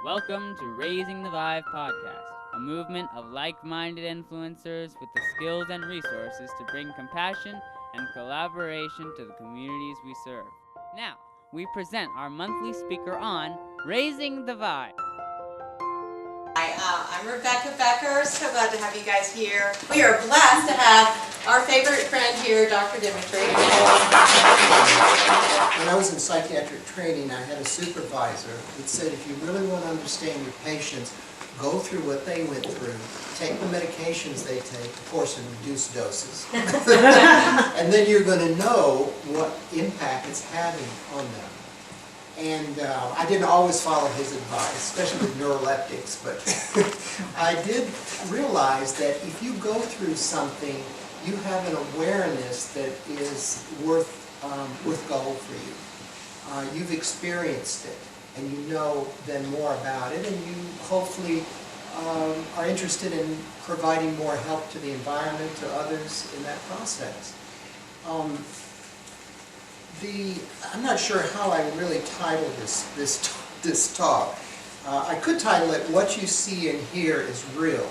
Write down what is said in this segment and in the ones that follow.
Welcome to Raising the Vibe podcast, a movement of like-minded influencers with the skills and resources to bring compassion and collaboration to the communities we serve. Now, we present our monthly speaker on Raising the Vibe. Hi, I'm Rebecca Becker. So glad to have you guys here. We are blessed to have our favorite friend here, Dr. Demetry. When I was in psychiatric training, I had a supervisor that said, if you really want to understand your patients, go through what they went through, take the medications they take, of course in reduced doses, and then you're going to know what impact it's having on them. And I didn't always follow his advice, especially with neuroleptics, but I did realize that if you go through something, you have an awareness that is worth gold for you. You've experienced it, and you know then more about it, and you hopefully are interested in providing more help to the environment, to others in that process. I'm not sure how I would really title this talk. I could title it, "What You See and Hear is Real,"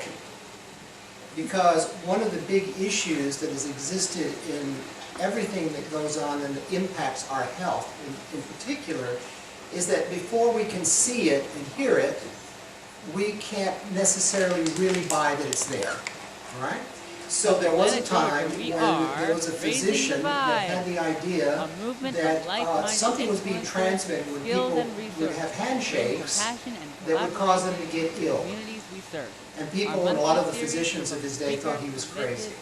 because one of the big issues that has existed in everything that goes on and that impacts our health in particular is that before we can see it and hear it, we can't necessarily really buy that it's there, all right? So there was a time when there was a physician that had the idea that something was being transmitted when people would have handshakes that would cause them to get ill. And people, and a lot of the physicians of his day thought he was crazy.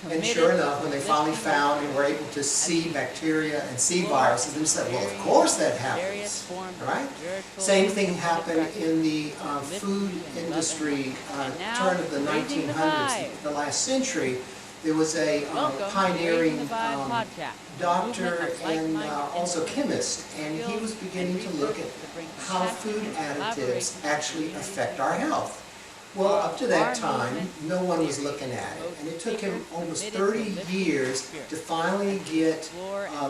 And sure enough, when they finally found and were able to see bacteria and see viruses, they said, well, of course that happens, right? Same thing happened in the food industry, turn of the 1900s, the last century. There was a pioneering doctor and also chemist, and he was beginning to look at how food additives actually affect our health. Well, up to that time, no one was looking at it, and it took him almost 30 years to finally get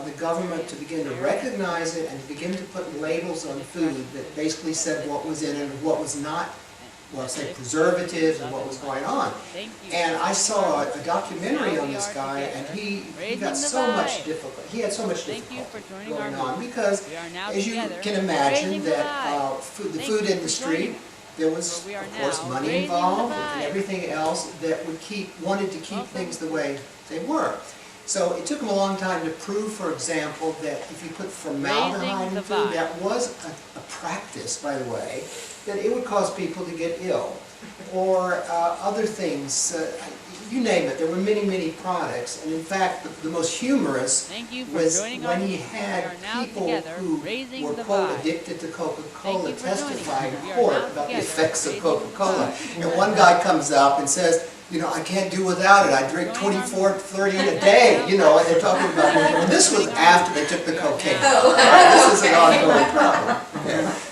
the government to begin to recognize it and to begin to put labels on food that basically said what was in it and what was not, well, say preservatives and what was going on. And I saw a documentary on this guy, and he got so much difficult. He had so much difficulty going on because, as you can imagine, that the food industry, there was, of course, money involved and everything else that wanted to keep things the way they were. So it took them a long time to prove, for example, that if you put formaldehyde in food, that was a practice, by the way, that it would cause people to get ill. Or other things, you name it. There were many, many products. And in fact, the most humorous was when he had people who were, quote, addicted to Coca-Cola testify in court about the effects of Coca-Cola. And one guy comes up and says, you know, I can't do without it. I drink 24, 30 a day, you know, and they're talking about it. And this was after they took the cocaine. This is an ongoing problem.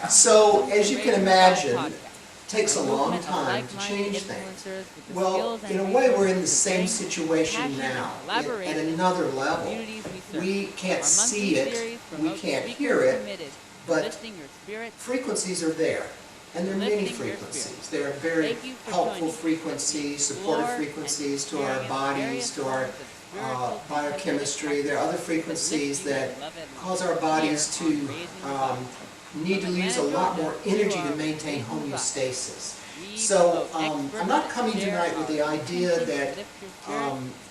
So, as you can imagine, it takes a long time to change things. Well, in a way, we're in the same situation now, at another level. We can't see it, we can't hear it, but frequencies are there. And there are many frequencies. There are very helpful frequencies, supportive frequencies to our bodies, to our biochemistry. There are other frequencies that cause our bodies to need to use a lot more energy to maintain homeostasis. So I'm not coming tonight with the idea that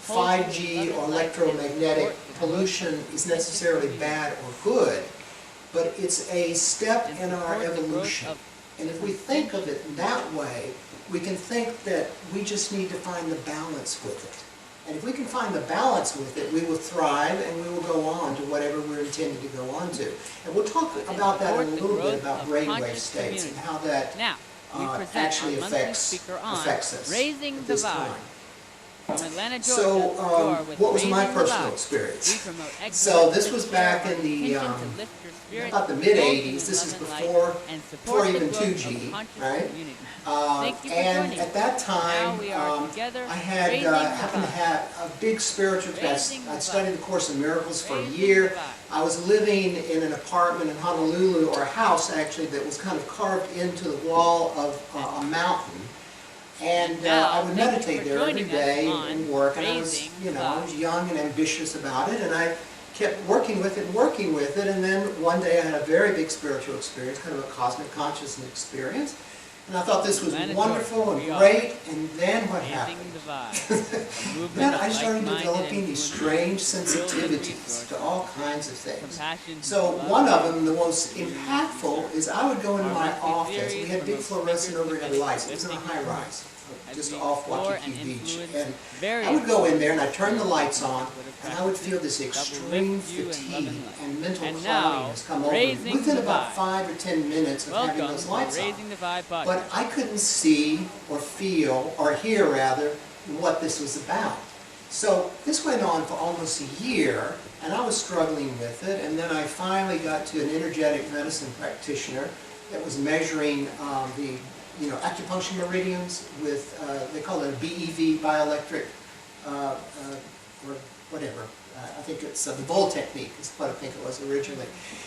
5G or electromagnetic pollution is necessarily bad or good, but it's a step in our evolution. And if we think of it that way, we can think that we just need to find the balance with it. And if we can find the balance with it, we will thrive and we will go on to whatever we're intended to go on to. And we'll talk about that in a little bit, about brainwave states and how that actually affects us at this time. From Atlanta, Georgia, So, you're with what was my Raising the personal Vibe. experience? We promote excellence So this with was care back of in the, intention to lift your spirit, about the indulge mid-'80s. in This is love and light, before and support the even growth of 2G, conscious right? community. Thank you for And joining at us. that time, Now we are together, I had raising the happened to vibe. have a big spiritual test. Raising the I'd studied vibe. the Course in Miracles for a Raising year. the vibe. I was living in an apartment in Honolulu, or a house actually, that was kind of carved into the wall of a mountain. And I would meditate there every day and work, and I was, I was young and ambitious about it, and I kept working with it, and then one day I had a very big spiritual experience, kind of a cosmic consciousness experience, and I thought this was wonderful and great, and then what happened? Then I started developing these strange sensitivities to all kinds of things. So one of them, the most impactful, is I would go into my office. We had big fluorescent overhead lights. It was in a high-rise, just off Waikiki Beach. And I would go in there and I'd turn the lights on, and I would feel this extreme fatigue and mental cloudiness come over me within about 5 or 10 minutes of having those lights on. But I couldn't see or feel, or hear rather, what this was about. So this went on for almost a year, and I was struggling with it, and then I finally got to an energetic medicine practitioner that was measuring the acupuncture meridians with, they call it a BEV, bioelectric, or whatever. I think it's the Volt technique is what I think it was originally.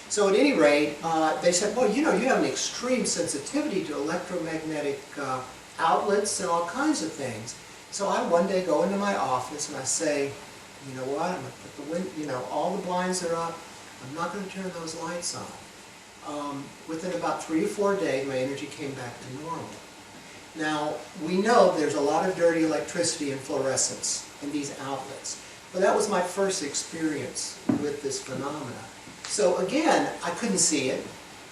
So at any rate, they said, well, you have an extreme sensitivity to electromagnetic outlets and all kinds of things. So I one day go into my office and I say, you know what, I'm going to put the all the blinds are up, I'm not going to turn those lights on. Within about 3 or 4 days, my energy came back to normal. Now, we know there's a lot of dirty electricity and fluorescence in these outlets, but that was my first experience with this phenomena. So again, I couldn't see it,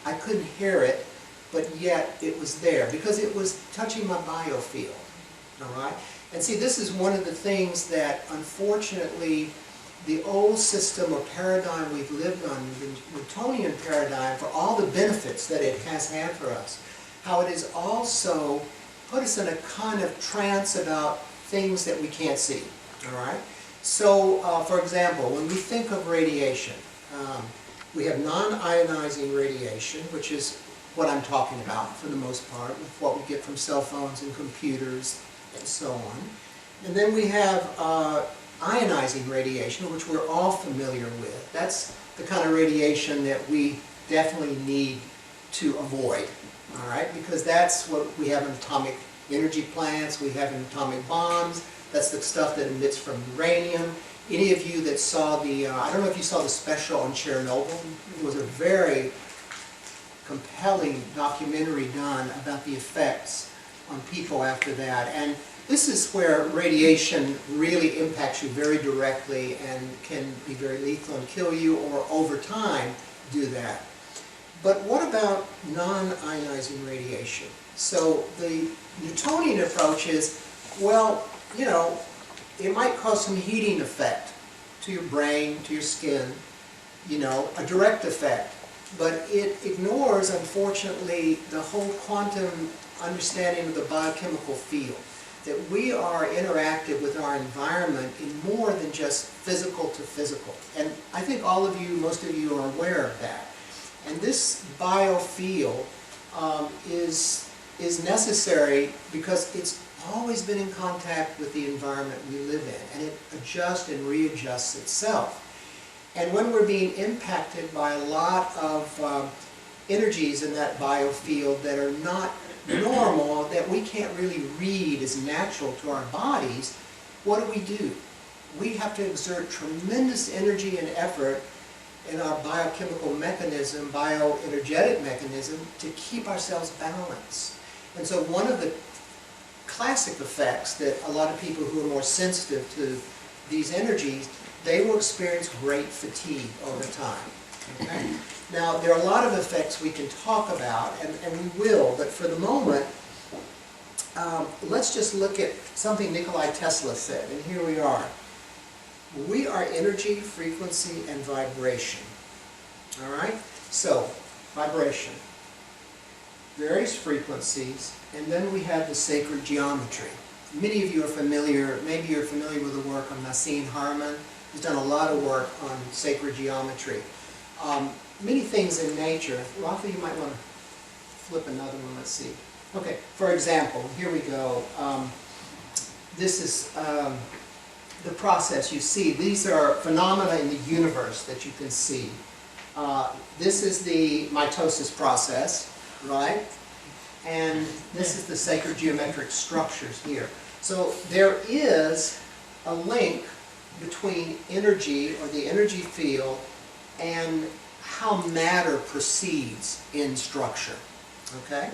I couldn't hear it, but yet it was there because it was touching my biofield, all right? And see, this is one of the things that, unfortunately, the old system or paradigm we've lived on, the Newtonian paradigm, for all the benefits that it has had for us, how it has also put us in a kind of trance about things that we can't see, all right? So, for example, when we think of radiation, we have non-ionizing radiation, which is what I'm talking about for the most part, with what we get from cell phones and computers and so on. And then we have ionizing radiation, which we're all familiar with. That's the kind of radiation that we definitely need to avoid, all right? Because that's what we have in atomic energy plants, we have in atomic bombs, that's the stuff that emits from uranium. Any of you that saw the, I don't know if you saw the special on Chernobyl, it was a very compelling documentary done about the effects on people after that. And this is where radiation really impacts you very directly and can be very lethal and kill you, or over time do that. But what about non-ionizing radiation? So the Newtonian approach is, well, it might cause some heating effect to your brain, to your skin, a direct effect. But it ignores, unfortunately, the whole quantum understanding of the biochemical field. That we are interactive with our environment in more than just physical to physical. And I think all of you, most of you are aware of that. And this biofield is necessary because it's always been in contact with the environment we live in, and it adjusts and readjusts itself. And when we're being impacted by a lot of energies in that biofield that are not normal, that we can't really read as natural to our bodies, what do? We have to exert tremendous energy and effort in our biochemical mechanism, bioenergetic mechanism, to keep ourselves balanced. And so one of the classic effects that a lot of people who are more sensitive to these energies, they will experience great fatigue over time. Okay? Now, there are a lot of effects we can talk about, and we will, but for the moment, let's just look at something Nikola Tesla said, and here we are. We are energy, frequency, and vibration. All right? So, vibration, various frequencies, and then we have the sacred geometry. Many of you are familiar, maybe you're familiar with the work of Nassim Haramein, who's done a lot of work on sacred geometry. Many things in nature, Rafa, you might want to flip another one, let's see. Okay, for example, here we go. This is the process you see. These are phenomena in the universe that you can see. This is the mitosis process, right? And this is the sacred geometric structures here. So there is a link between energy, or the energy field, and how matter proceeds in structure. Okay?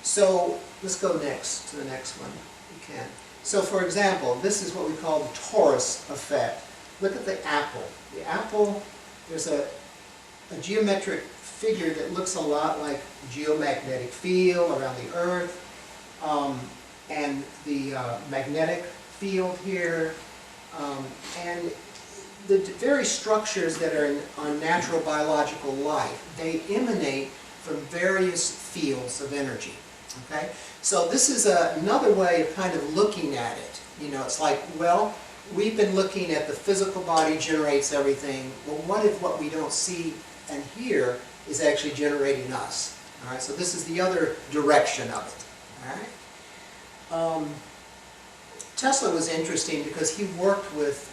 So let's go next to the next one. We can. So for example, this is what we call the Torus Effect. Look at the apple. The apple, there's a geometric figure that looks a lot like geomagnetic field around the Earth, and the magnetic field here, and the very structures that are on natural biological life, they emanate from various fields of energy. Okay? So this is another way of kind of looking at it. You know, it's like, well, we've been looking at the physical body generates everything. Well, what if what we don't see and hear is actually generating us? All right, so this is the other direction of it. All right? Tesla was interesting because he worked with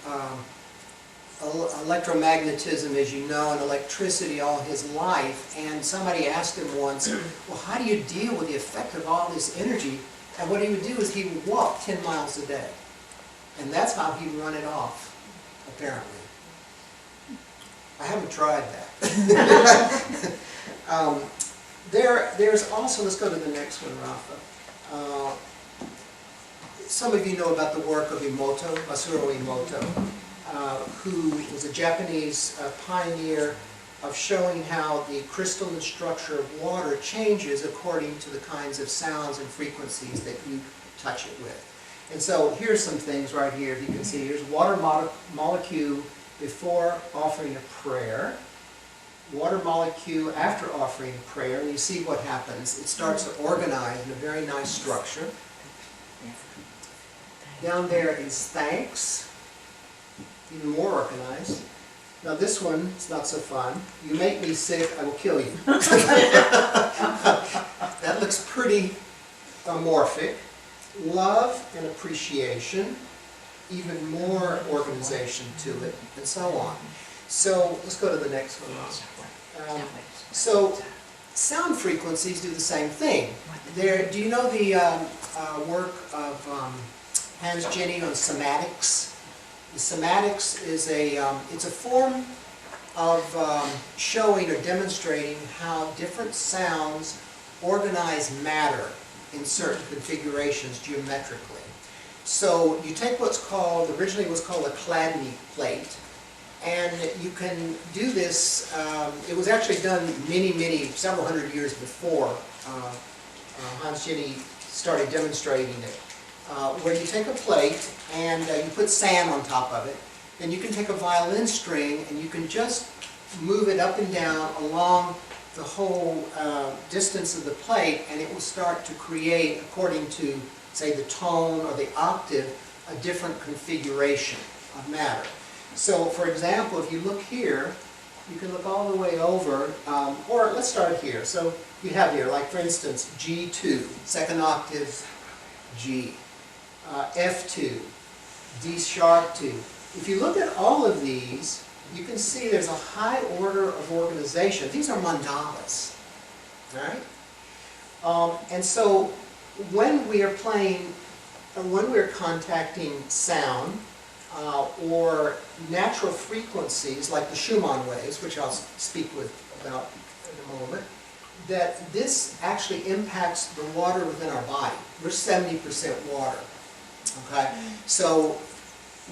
electromagnetism, as you know, and electricity all his life, and somebody asked him once, well, how do you deal with the effect of all this energy? And what he would do is he would walk 10 miles a day. And that's how he'd run it off, apparently. I haven't tried that. There's also, let's go to the next one, Rafa. Some of you know about the work of Emoto, Masaru Emoto, who was a Japanese pioneer of showing how the crystalline structure of water changes according to the kinds of sounds and frequencies that you touch it with. And so here's some things right here. If you can see, here's water molecule before offering a prayer, water molecule after offering prayer, and you see what happens. It starts to organize in a very nice structure. Down there is thanks, even more organized. Now this one is not so fun. You make me sick, I will kill you. That looks pretty amorphic. Love and appreciation, even more organization to it, and so on. So let's go to the next one. So sound frequencies do the same thing. Do you know the work of Hans Jenny on somatics? The somatics is it's a form of showing or demonstrating how different sounds organize matter in certain configurations geometrically. So you take what's called, originally was called a Chladni plate, and you can do this, it was actually done several hundred years before Hans Jenny started demonstrating it, where you take a plate and you put sand on top of it, then you can take a violin string and you can just move it up and down along the whole distance of the plate, and it will start to create, according to, say, the tone or the octave, a different configuration of matter. So, for example, if you look here, you can look all the way over, or let's start here. So you have here, like for instance, G2, second octave G, F2, D sharp 2. If you look at all of these, you can see there's a high order of organization. These are mandalas, right? And so when we are playing, when we're contacting sound or natural frequencies like the Schumann Waves, which I'll speak about in a moment, that this actually impacts the water within our body. We're 70% water, okay? So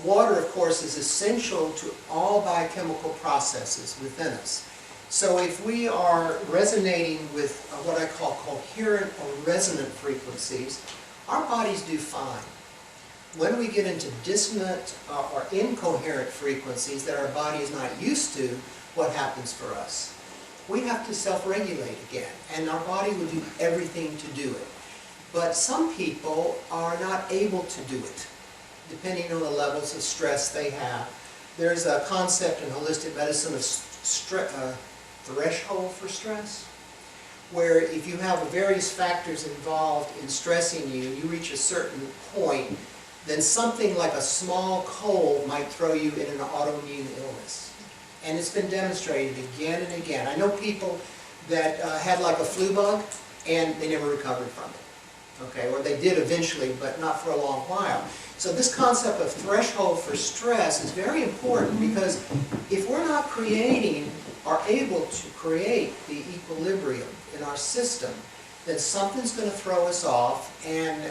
water, of course, is essential to all biochemical processes within us. So if we are resonating with what I call coherent or resonant frequencies, our bodies do fine. When we get into dissonant or incoherent frequencies that our body is not used to, what happens for us? We have to self-regulate again, and our body will do everything to do it. But some people are not able to do it, depending on the levels of stress they have. There's a concept in holistic medicine of threshold for stress, where if you have various factors involved in stressing you, you reach a certain point, then something like a small cold might throw you in an autoimmune illness. And it's been demonstrated again and again. I know people that had like a flu bug and they never recovered from it. Okay, or they did eventually, but not for a long while. So this concept of threshold for stress is very important, because if we're not creating or able to create the equilibrium in our system, then something's going to throw us off. And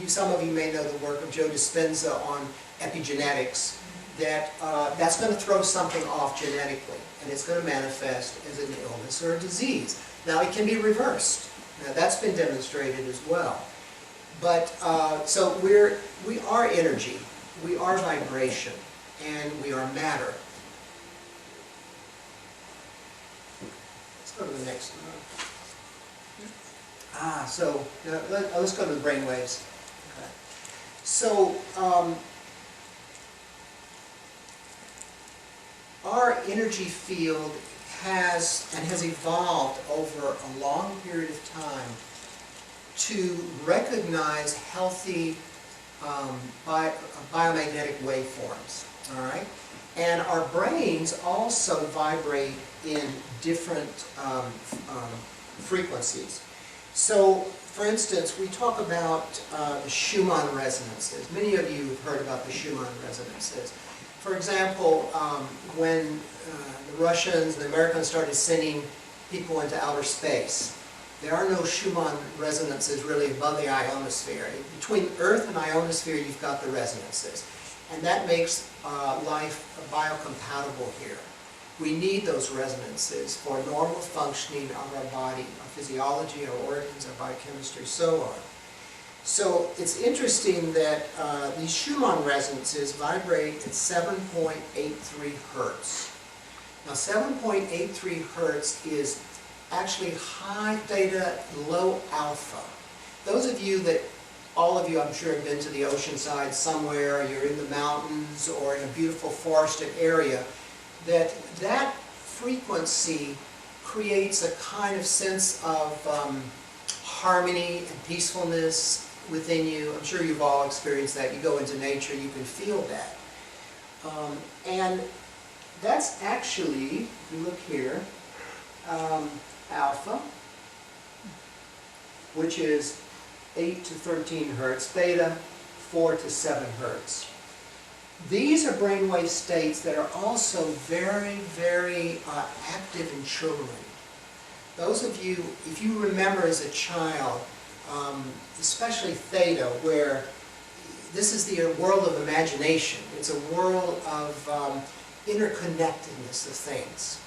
some of you may know the work of Joe Dispenza on epigenetics, that's going to throw something off genetically, and it's going to manifest as an illness or a disease. Now, it can be reversed. Now, that's been demonstrated as well. But, so we are energy, we are vibration, and we are matter. Let's go to the next one. Let's go to the brain waves. Okay. So, our energy field has evolved over a long period of time to recognize healthy biomagnetic waveforms. All right, and our brains also vibrate in different frequencies. So, for instance, we talk about the Schumann resonances. Many of you have heard about the Schumann resonances. For example, when the Russians and the Americans started sending people into outer space, there are no Schumann resonances really above the ionosphere. Between Earth and ionosphere, you've got the resonances. And that makes life biocompatible here. We need those resonances for normal functioning of our body, our physiology, our organs, our biochemistry, so on. So it's interesting that these Schumann resonances vibrate at 7.83 hertz. Now 7.83 hertz is actually high theta, low alpha. Those of you that, all of you I'm sure have been to the ocean side somewhere, or you're in the mountains or in a beautiful forested area, that frequency creates a kind of sense of harmony and peacefulness within you. I'm sure you've all experienced that. You go into nature, you can feel that. And that's actually, if you look here, alpha, which is 8 to 13 hertz, theta, 4 to 7 hertz. These are brainwave states that are also very, very active in children. Those of you, if you remember as a child, especially theta, where this is the world of imagination. It's a world of interconnectedness of things.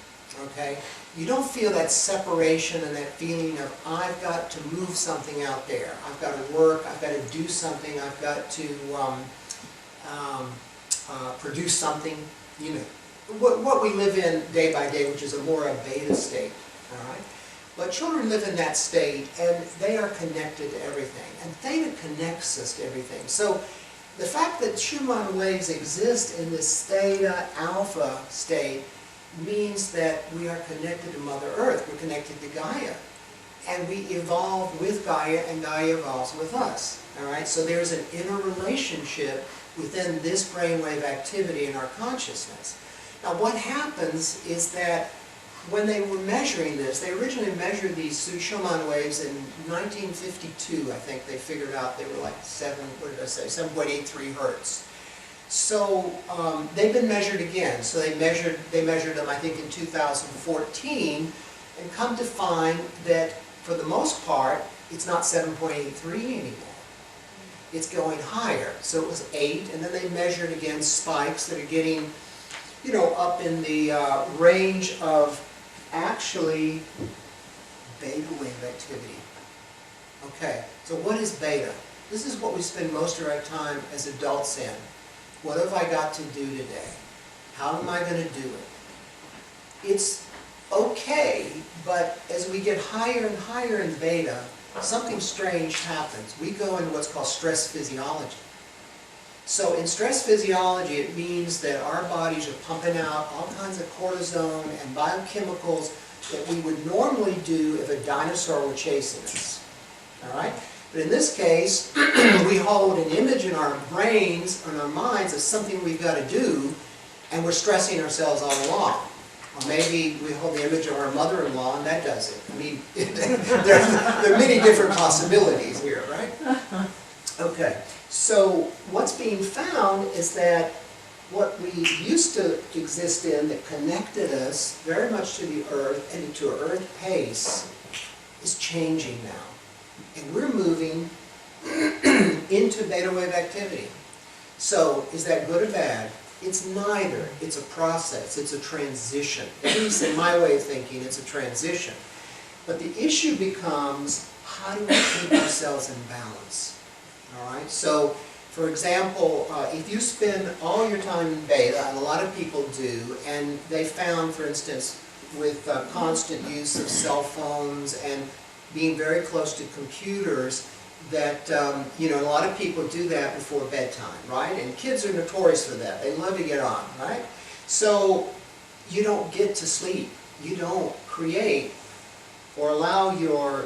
Okay? You don't feel that separation and that feeling of, I've got to move something out there. I've got to work, I've got to do something, I've got to produce something. You know, what we live in day by day, which is a more a beta state. All right? But children live in that state, and they are connected to everything. And theta connects us to everything. So the fact that Schumann waves exist in this theta alpha state means that we are connected to Mother Earth. We're connected to Gaia. And we evolve with Gaia, and Gaia evolves with us. All right? So there's an interrelationship within this brainwave activity in our consciousness. Now what happens is that when they were measuring this, they originally measured these Schumann waves in 1952, I think they figured out they were like 7.83 hertz. So they've been measured again. So they measured them, I think, in 2014, and come to find that for the most part, it's not 7.83 anymore. It's going higher. So it was 8, and then they measured again spikes that are getting, you know, up in the range of actually beta wave activity. Okay, so what is beta? This is what we spend most of our time as adults in. What have I got to do today? How am I going to do it? It's okay, but as we get higher and higher in beta, something strange happens. We go into what's called stress physiology. So in stress physiology, it means that our bodies are pumping out all kinds of cortisone and biochemicals that we would normally do if a dinosaur were chasing us. All right? But in this case, we hold an image in our brains, in our minds, of something we've got to do, and we're stressing ourselves all along. Or maybe we hold the image of our mother-in-law, and that does it. I mean, there are many different possibilities here, right? Okay, so what's being found is that what we used to exist in that connected us very much to the Earth and to Earth pace is changing now. And we're moving into beta wave activity. So is that good or bad? It's neither. It's a process. It's a transition. At least in my way of thinking, it's a transition. But the issue becomes, how do we keep ourselves in balance? All right? So, for example, if you spend all your time in beta, and a lot of people do, and they found, for instance, with constant use of cell phones and being very close to computers, that, a lot of people do that before bedtime, right? And kids are notorious for that. They love to get on, right? So you don't get to sleep. You don't create or allow your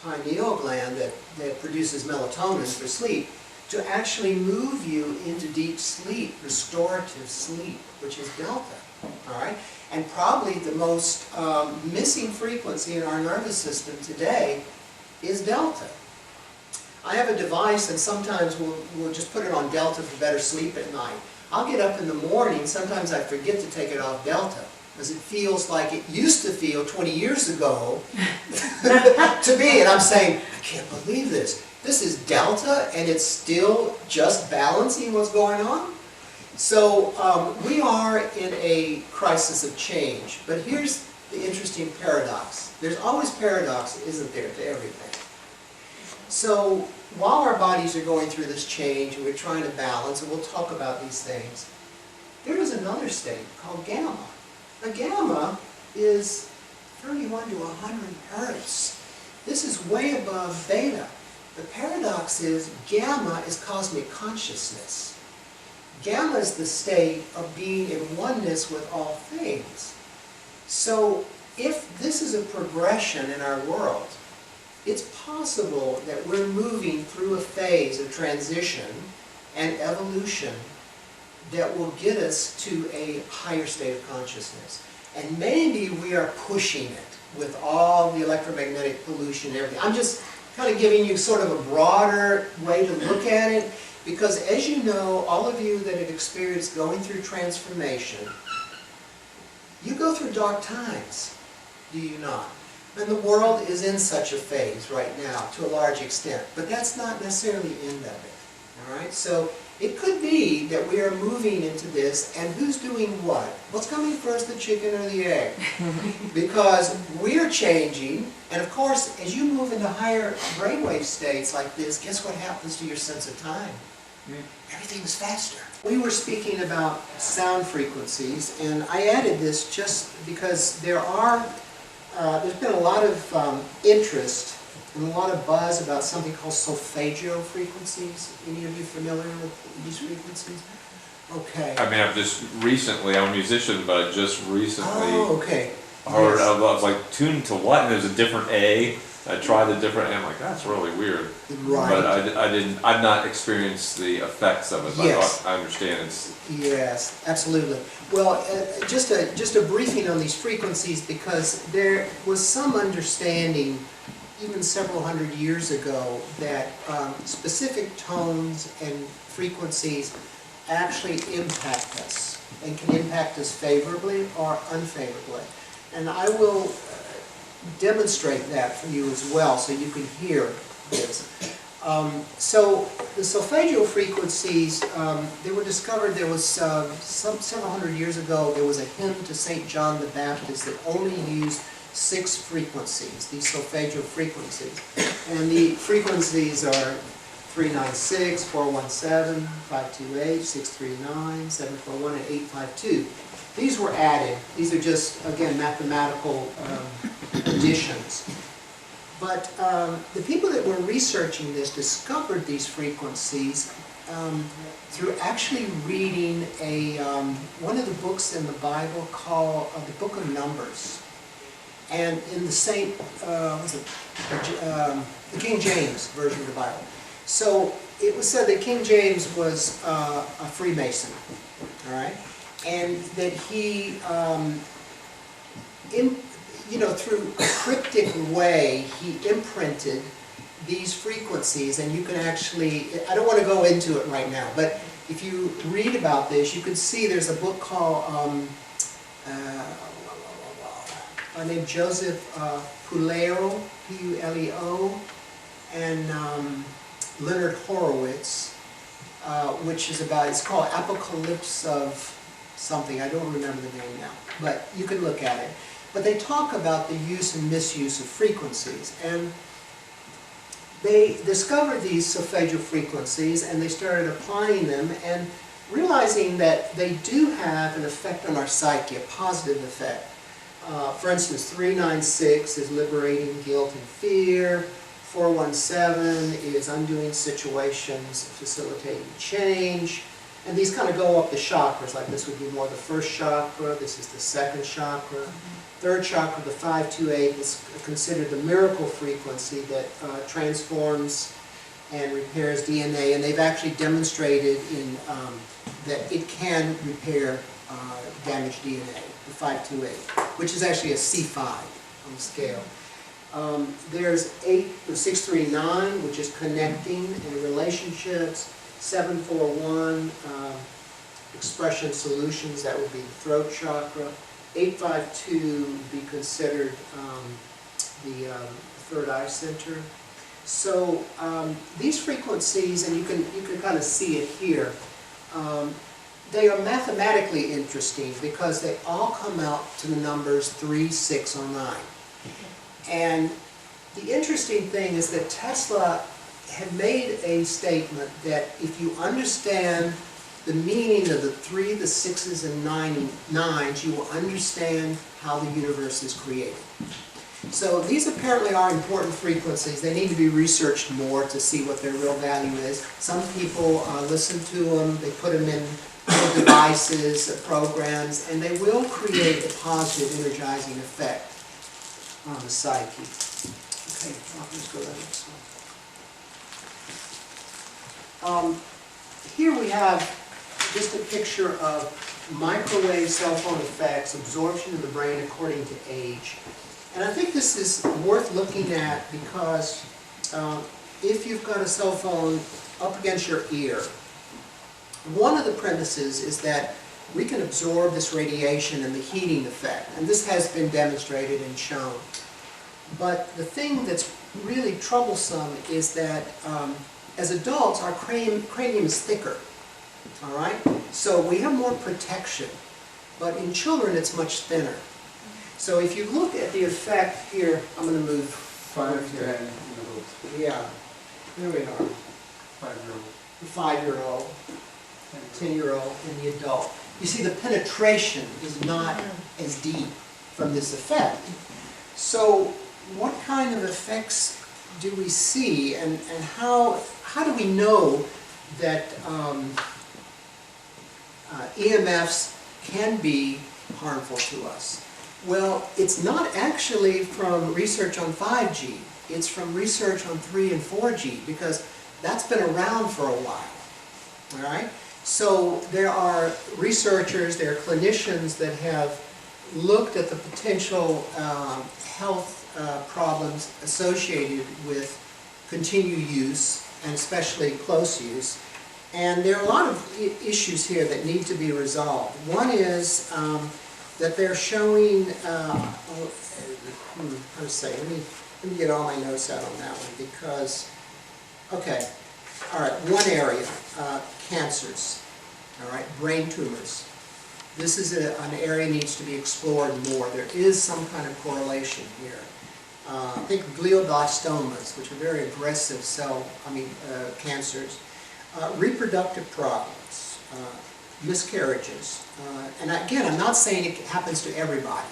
pineal gland that produces melatonin for sleep to actually move you into deep sleep, restorative sleep, which is delta, all right? And probably the most missing frequency in our nervous system today is delta. I have a device, and sometimes we'll just put it on delta for better sleep at night. I'll get up in the morning, sometimes I forget to take it off delta, because it feels like it used to feel 20 years ago to me. And I'm saying, I can't believe this. This is delta, and it's still just balancing what's going on? So we are in a crisis of change. But here's the interesting paradox. There's always paradox, isn't there, to everything. So while our bodies are going through this change and we're trying to balance, and we'll talk about these things, there is another state called gamma. Now gamma is 31 to 100 hertz. This is way above beta. The paradox is gamma is cosmic consciousness. Gamma is the state of being in oneness with all things. So if this is a progression in our world, it's possible that we're moving through a phase of transition and evolution that will get us to a higher state of consciousness. And maybe we are pushing it with all the electromagnetic pollution and everything. I'm just kind of giving you sort of a broader way to look at it, because as you know, all of you that have experienced going through transformation, you go through dark times, do you not? And the world is in such a phase right now, to a large extent. But that's not necessarily the end of it. All right? So it could be that we are moving into this, and who's doing what? What's coming first, the chicken or the egg? Because we're changing, and of course, as you move into higher brainwave states like this, guess what happens to your sense of time? Everything is faster. We were speaking about sound frequencies, and I added this just because there's been a lot of interest and a lot of buzz about something called solfeggio frequencies. Any of you familiar with these frequencies? Okay. I mean, I'm a musician, but I just recently okay. heard, Yes. I was like, tuned to what? And there's a different A. I tried the different A, I'm like, that's really weird. Right. But I've not experienced the effects of it, but Yes. I understand it's... Yes, absolutely. Well, just a briefing on these frequencies, because there was some understanding even several hundred years ago that specific tones and frequencies actually impact us, and can impact us favorably or unfavorably. And I will demonstrate that for you as well, so you can hear this. So the solfeggio frequencies, they were discovered, there was several hundred years ago, there was a hymn to St. John the Baptist that only used 6 frequencies, these solfeggio frequencies. And the frequencies are 396, 417, 528, 639, 741, and 852. These were added. These are just, again, mathematical additions. But the people that were researching this discovered these frequencies through actually reading one of the books in the Bible called the Book of Numbers. And in the the King James version of the Bible. So it was said that King James was a Freemason, all right, and that he, through a cryptic way, he imprinted these frequencies, and you can actually, I don't want to go into it right now, but if you read about this, you can see there's a book called, named Joseph Puleo, P-U-L-E-O, and Leonard Horowitz, which is about, it's called Apocalypse of something, I don't remember the name now, but you can look at it. But they talk about the use and misuse of frequencies, and they discovered these solfeggio frequencies and they started applying them and realizing that they do have an effect on our psyche, a positive effect. For instance, 396 is liberating guilt and fear, 417 is undoing situations, facilitating change, and these kind of go up the chakras, like this would be more the first chakra, this is the second chakra. Third chakra, the 528, is considered the miracle frequency that transforms and repairs DNA, and they've actually demonstrated that it can repair damaged DNA, the 528, which is actually a C5 on the scale. There's 639, which is connecting and relationships. 741, expression solutions, that would be the throat chakra. 852 would be considered the third eye center. So these frequencies, and you can kind of see it here, they are mathematically interesting because they all come out to the numbers 3, 6, or 9. And the interesting thing is that Tesla had made a statement that if you understand the meaning of the 3, the 6s, and 9s, you will understand how the universe is created. So these apparently are important frequencies. They need to be researched more to see what their real value is. Some people listen to them, they put them in little devices, programs, and they will create a positive energizing effect on the psyche. Okay, let's go to the next one. Here we have just a picture of microwave cell phone effects, absorption of the brain according to age. And I think this is worth looking at because if you've got a cell phone up against your ear, one of the premises is that we can absorb this radiation and the heating effect. And this has been demonstrated and shown. But the thing that's really troublesome is that as adults, our cranium is thicker. All right? So we have more protection. But in children, it's much thinner. So if you look at the effect here, I'm going to move 5 here. Yeah, there we are. 5-year-old. The 5-year-old, 10-year-old, and the adult. You see, the penetration is not as deep from this effect. So what kind of effects do we see, and how do we know that EMFs can be harmful to us? Well, it's not actually from research on 5G. It's from research on 3 and 4G, because that's been around for a while. All right? So there are researchers, there are clinicians that have looked at the potential health problems associated with continued use, and especially close use. And there are a lot of issues here that need to be resolved. One is that they're showing, how to say, let me get all my notes out on that one, because, okay, all right, one area, cancers, all right, brain tumors. This is an area that needs to be explored more. There is some kind of correlation here. I think glioblastomas, which are very aggressive cancers, reproductive problems, miscarriages. And again, I'm not saying it happens to everybody.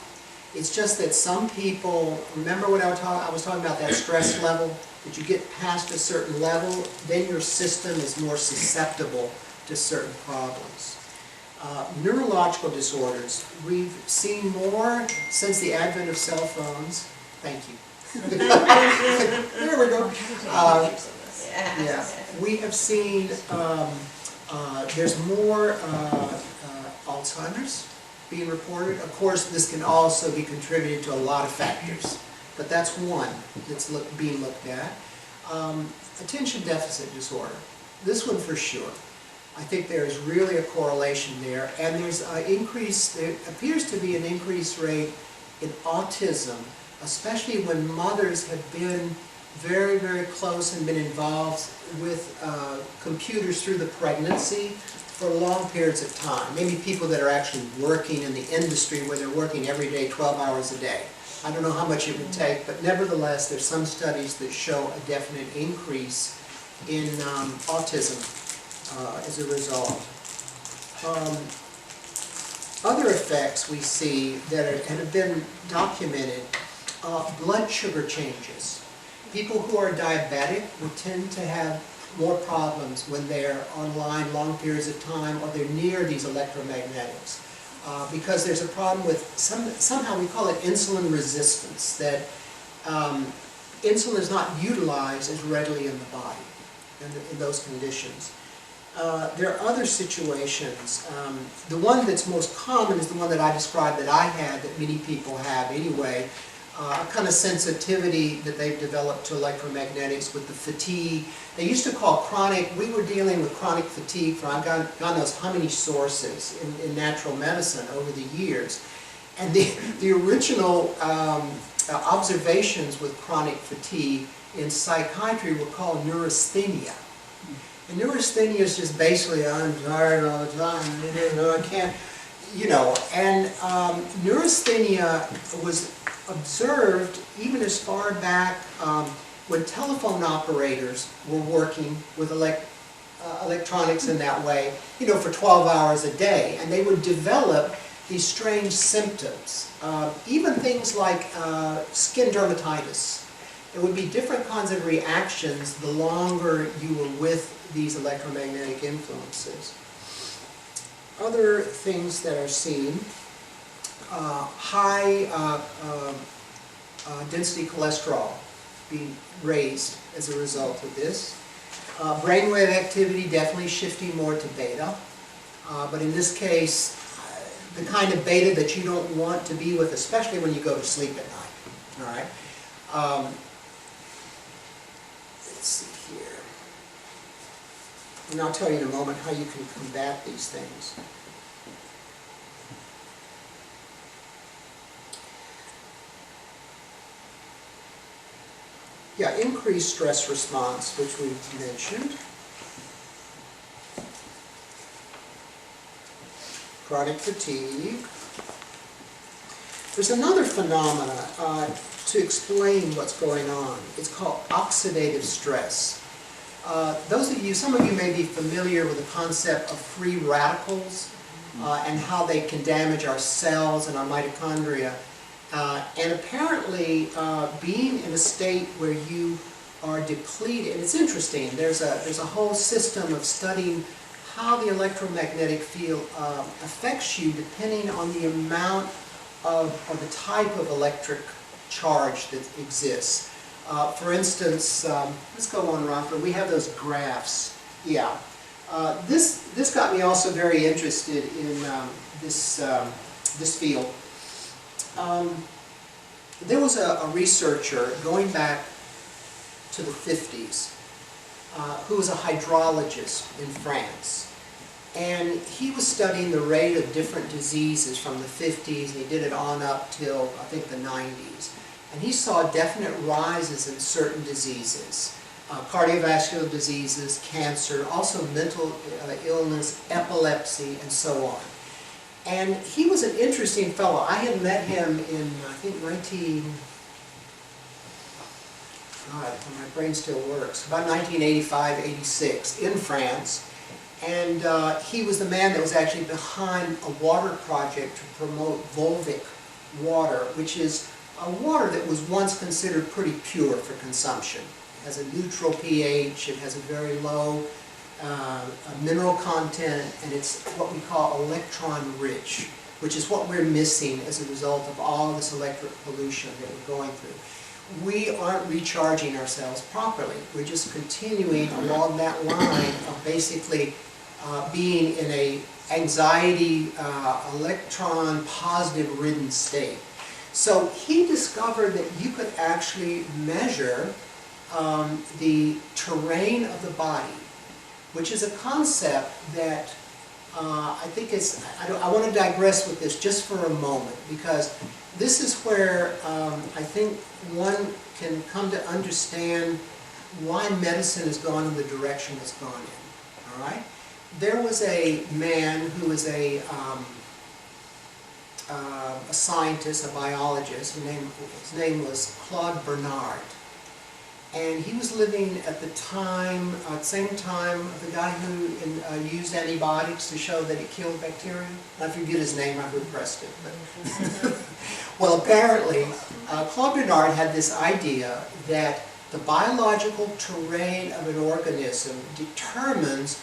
It's just that some people, remember when I was talking about that stress level? That you get past a certain level, then your system is more susceptible to certain problems. Neurological disorders, we've seen more since the advent of cell phones. Thank you. There we go. Yeah, we have seen there's more Alzheimer's being reported. Of course, this can also be contributed to a lot of factors, but that's one that's being looked at. Attention deficit disorder. This one for sure. I think there is really a correlation there, and there's an increase, there appears to be an increased rate in autism, especially when mothers have been very, very close and been involved with computers through the pregnancy for long periods of time. Maybe people that are actually working in the industry where they're working every day 12 hours a day. I don't know how much it would take, but nevertheless there's some studies that show a definite increase in autism as a result. Other effects we see that have been documented, blood sugar changes. People who are diabetic will tend to have more problems when they're online long periods of time or they're near these electromagnetics. Because there's a problem with, somehow we call it insulin resistance, that insulin is not utilized as readily in the body in those conditions. There are other situations. The one that's most common is the one that I described that I had, that many people have anyway, a kind of sensitivity that they've developed to electromagnetics with the fatigue. They used to call chronic, we were dealing with chronic fatigue from God knows how many sources in natural medicine over the years. And the original observations with chronic fatigue in psychiatry were called neurasthenia. And neurasthenia is just basically, I'm tired all the time, I can't, and neurasthenia was observed even as far back when telephone operators were working with electronics in that way, for 12 hours a day, and they would develop these strange symptoms, even things like skin dermatitis. There would be different kinds of reactions the longer you were with these electromagnetic influences. Other things that are seen, high density cholesterol being raised as a result of this. Brainwave activity definitely shifting more to beta, but in this case, the kind of beta that you don't want to be with, especially when you go to sleep at night. All right. Let's see here. And I'll tell you in a moment how you can combat these things. Yeah, increased stress response, which we've mentioned. Chronic fatigue. There's another phenomena to explain what's going on. It's called oxidative stress. Some of you may be familiar with the concept of free radicals and how they can damage our cells and our mitochondria. And apparently, being in a state where you are depleted, and it's interesting, there's a whole system of studying how the electromagnetic field affects you depending on the amount of, or the type of electric charge that exists. For instance, let's go on, Rafa. We have those graphs. Yeah. This got me also very interested in this field. There was a researcher going back to the 50s who was a hydrologist in France. And he was studying the rate of different diseases from the 50s, and he did it on up till, I think, the 90s. And he saw definite rises in certain diseases, cardiovascular diseases, cancer, also mental illness, epilepsy, and so on. And he was an interesting fellow. I had met him in, I think, my brain still works, about 1985, 86, in France. And he was the man that was actually behind a water project to promote vulvic water, which is a water that was once considered pretty pure for consumption. It has a neutral pH, it has a very low mineral content, and it's what we call electron-rich, which is what we're missing as a result of all this electric pollution that we're going through. We aren't recharging ourselves properly. We're just continuing along that line of basically being in a anxiety, electron positive ridden state. So he discovered that you could actually measure the terrain of the body, which is a concept that I think is, I want to digress with this just for a moment, because this is where I think one can come to understand why medicine has gone in the direction it's gone in. All right? There was a man who was a scientist, a biologist. His name was Claude Bernard. And he was living at the time, same time of the guy who used antibiotics to show that it killed bacteria. I forget his name, I've repressed it. But well, apparently, Claude Bernard had this idea that the biological terrain of an organism determines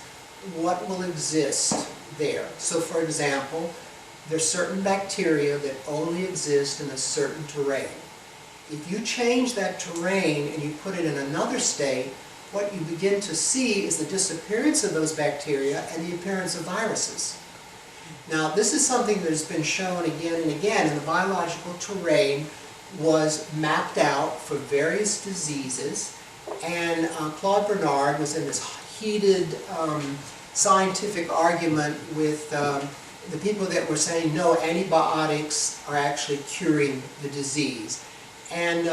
what will exist there. So, for example, there's certain bacteria that only exist in a certain terrain. If you change that terrain and you put it in another state, what you begin to see is the disappearance of those bacteria and the appearance of viruses. Now, this is something that has been shown again and again, and the biological terrain was mapped out for various diseases, and Claude Bernard was in this heated scientific argument with the people that were saying, no, antibiotics are actually curing the disease. And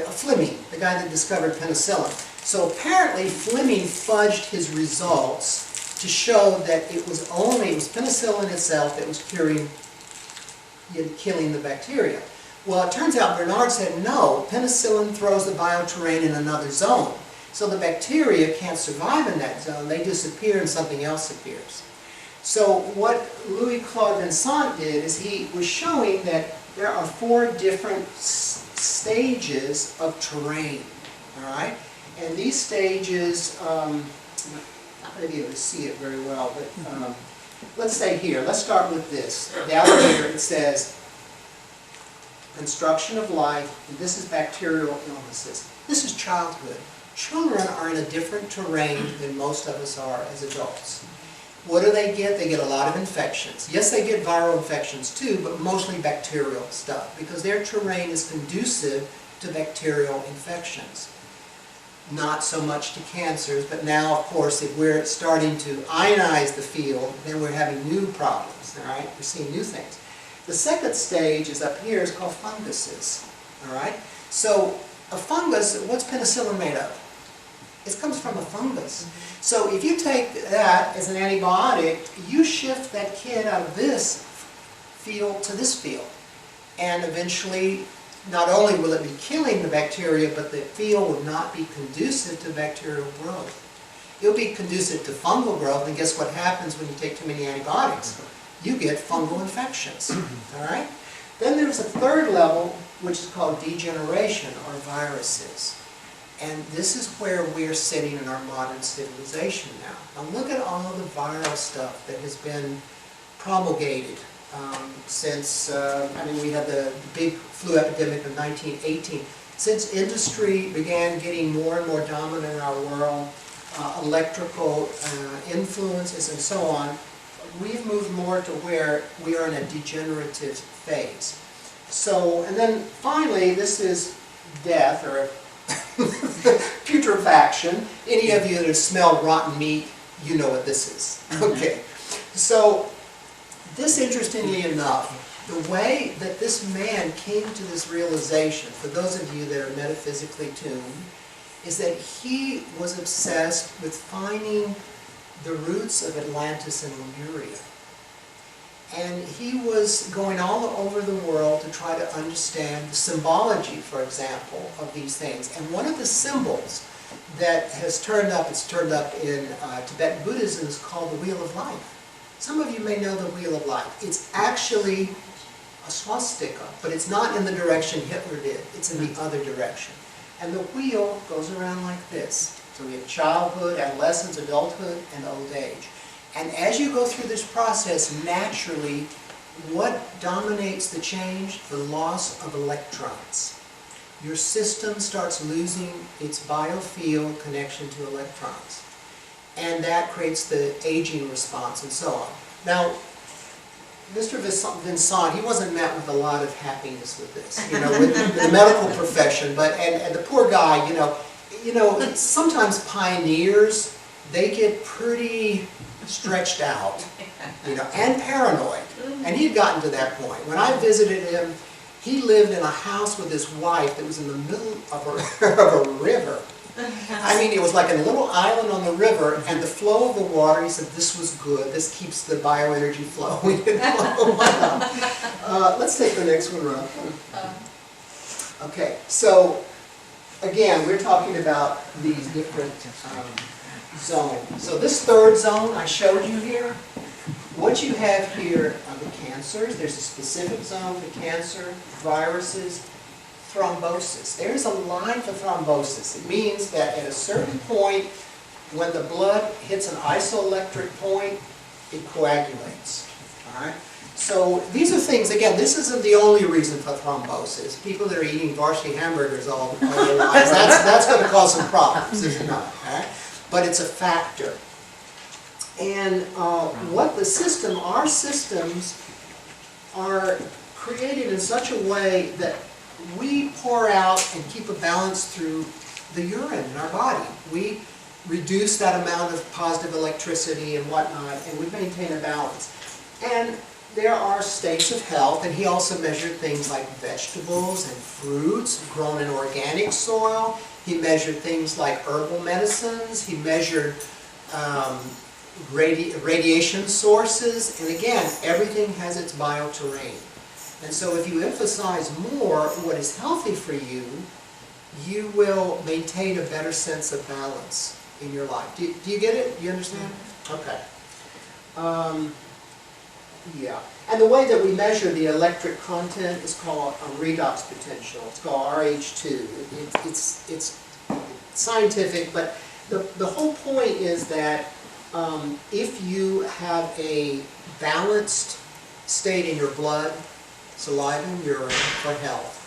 Fleming, the guy that discovered penicillin. So apparently Fleming fudged his results to show that it was penicillin itself that was killing the bacteria. Well, it turns out Bernard said, no, penicillin throws the bioterrain in another zone. So the bacteria can't survive in that zone. They disappear and something else appears. So what Louis-Claude Vincent did is he was showing that there are 4 different stages of terrain, all right? And these stages, I'm not going to be able to see it very well, but let's say here, let's start with this. Down here it says, construction of life, and this is bacterial illnesses. This is childhood. Children are in a different terrain than most of us are as adults. What do they get? They get a lot of infections. Yes, they get viral infections too, but mostly bacterial stuff, because their terrain is conducive to bacterial infections. Not so much to cancers, but now, of course, if we're starting to ionize the field, then we're having new problems, all right? We're seeing new things. The second stage is up here, is called funguses, all right? So a fungus, what's penicillin made of? It comes from a fungus. So if you take that as an antibiotic, you shift that kid out of this field to this field. And eventually, not only will it be killing the bacteria, but the field will not be conducive to bacterial growth. It'll be conducive to fungal growth, and guess what happens when you take too many antibiotics? You get fungal infections, all right? Then there's a third level, which is called degeneration, or viruses. And this is where we're sitting in our modern civilization now. Now look at all the viral stuff that has been promulgated since, we had the big flu epidemic of 1918. Since industry began getting more and more dominant in our world, electrical influences and so on, we've moved more to where we are in a degenerative phase. So, and then finally, this is death, or putrefaction. Any of you that have smelled rotten meat, you know what this is. Okay. So, this, interestingly enough, the way that this man came to this realization, for those of you that are metaphysically tuned, is that he was obsessed with finding the roots of Atlantis and Lemuria. And he was going all over the world to try to understand the symbology, for example, of these things. And one of the symbols that has turned up, it's turned up in Tibetan Buddhism, is called the Wheel of Life. Some of you may know the Wheel of Life. It's actually a swastika, but it's not in the direction Hitler did. It's in the other direction. And the wheel goes around like this. So we have childhood, adolescence, adulthood, and old age. And as you go through this process, naturally, what dominates the change? The loss of electrons. Your system starts losing its biofield connection to electrons. And that creates the aging response and so on. Now, Mr. Vincent, he wasn't met with a lot of happiness with this, with the medical profession, but, and the poor guy, sometimes pioneers, they get pretty stretched out, and paranoid. And he'd gotten to that point. When I visited him, he lived in a house with his wife that was in the middle of a river. I mean, it was like a little island on the river, and the flow of the water, he said, this was good. This keeps the bioenergy flowing. Let's take the next one, Rob. Okay, so again, we're talking about these different zones. So this third zone I showed you here, what you have here are the cancers. There's a specific zone for cancer, viruses, thrombosis. There's a line for thrombosis. It means that at a certain point, when the blood hits an isoelectric point, it coagulates. All right? So these are things, again, this isn't the only reason for thrombosis. People that are eating varsity hamburgers all their lives, that's going to cause some problems, is it not? All right? But it's a factor. And what the system, our systems are created in such a way that we pour out and keep a balance through the urine in our body. We reduce that amount of positive electricity and whatnot, and we maintain a balance. And there are states of health, and he also measured things like vegetables and fruits grown in organic soil. He measured things like herbal medicines. He measured radiation sources. And again, everything has its bioterrain. And so if you emphasize more what is healthy for you, you will maintain a better sense of balance in your life. Do you get it? Do you understand? Okay. Yeah. And the way that we measure the electric content is called a redox potential. It's called RH2. It's scientific, but the whole point is that if you have a balanced state in your blood, saliva and urine for health,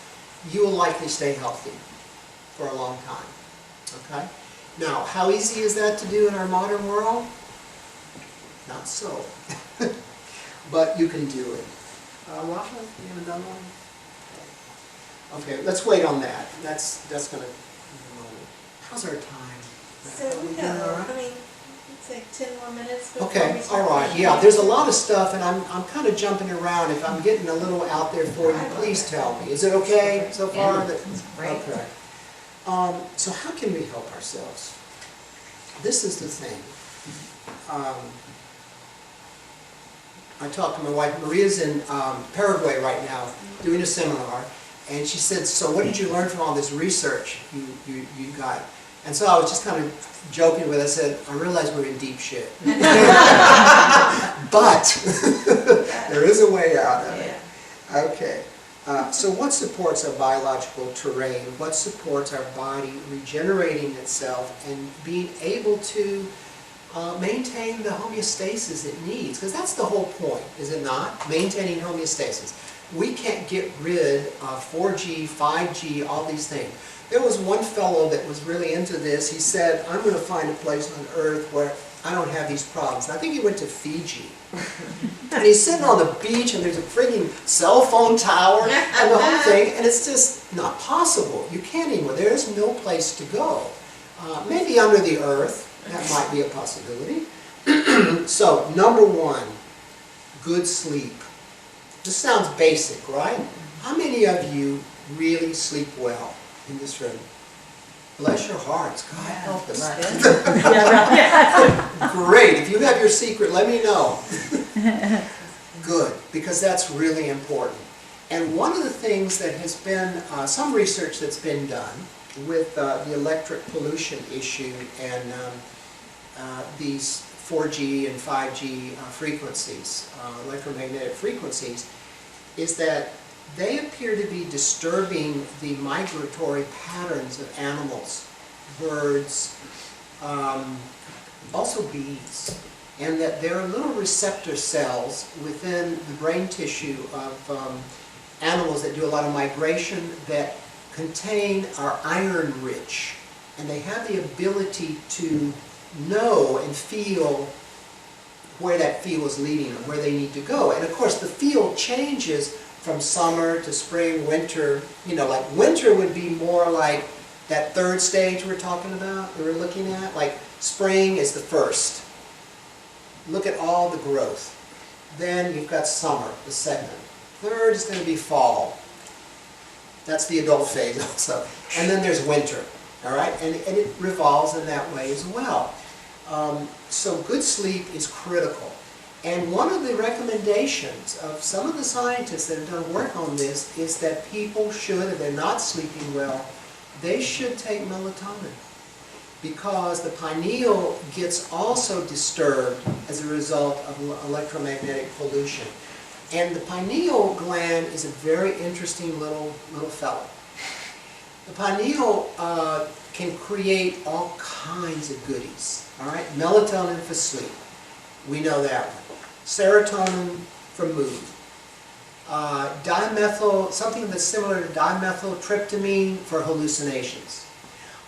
you will likely stay healthy for a long time. Okay? Now, how easy is that to do in our modern world? Not so. But you can do it. Rafa, you haven't done one? Okay, let's wait on that. That's going to... How's our time? So we go, I mean, it's like 10 more minutes before Okay, we start. all right, yeah, there's a lot of stuff, and I'm kind of jumping around. If I'm getting a little out there for you, please tell me. Is it okay so far? Yeah, that's great. Okay. So how can we help ourselves? This is the thing. I talked to my wife. Maria's in Paraguay right now doing a seminar, and she said, so what did you learn from all this research you got? And so I was just kind of joking with her. I said, I realize we're in deep shit. But there is a way out of it. Okay. So what supports our biological terrain? What supports our body regenerating itself and being able to maintain the homeostasis it needs? Because that's the whole point, is it not? Maintaining homeostasis. We can't get rid of 4G, 5G, all these things. There was one fellow that was really into this. He said, I'm going to find a place on Earth where I don't have these problems. And I think he went to Fiji. And he's sitting on the beach, and there's a frigging cell phone tower and the whole thing, and it's just not possible. You can't even, there's no place to go. Maybe under the earth, that might be a possibility. So, number one, good sleep. This sounds basic, right? How many of you really sleep well in this room? Bless your hearts. God help us. Great. If you have your secret, let me know. Good, because that's really important. And one of the things that has been, some research that's been done with the electric pollution issue and these 4G and 5G frequencies, electromagnetic frequencies, is that they appear to be disturbing the migratory patterns of animals, birds, also bees, and that there are little receptor cells within the brain tissue of animals that do a lot of migration that contain are iron rich, and they have the ability to know and feel where that field is leading them, where they need to go. And of course the field changes from summer to spring, winter. You know, like winter would be more like that third stage we're talking about, that we're looking at. Like spring is the first. Look at all the growth. Then you've got summer, the second. Third is going to be fall. That's the adult phase also. And then there's winter, all right? And it revolves in that way as well. So good sleep is critical. And one of the recommendations of some of the scientists that have done work on this is that people should, if they're not sleeping well, they should take melatonin, because the pineal gets also disturbed as a result of electromagnetic pollution. And the pineal gland is a very interesting little fellow. The pineal can create all kinds of goodies. All right, melatonin for sleep, we know that one. Serotonin for mood. Something that's similar to dimethyltryptamine for hallucinations.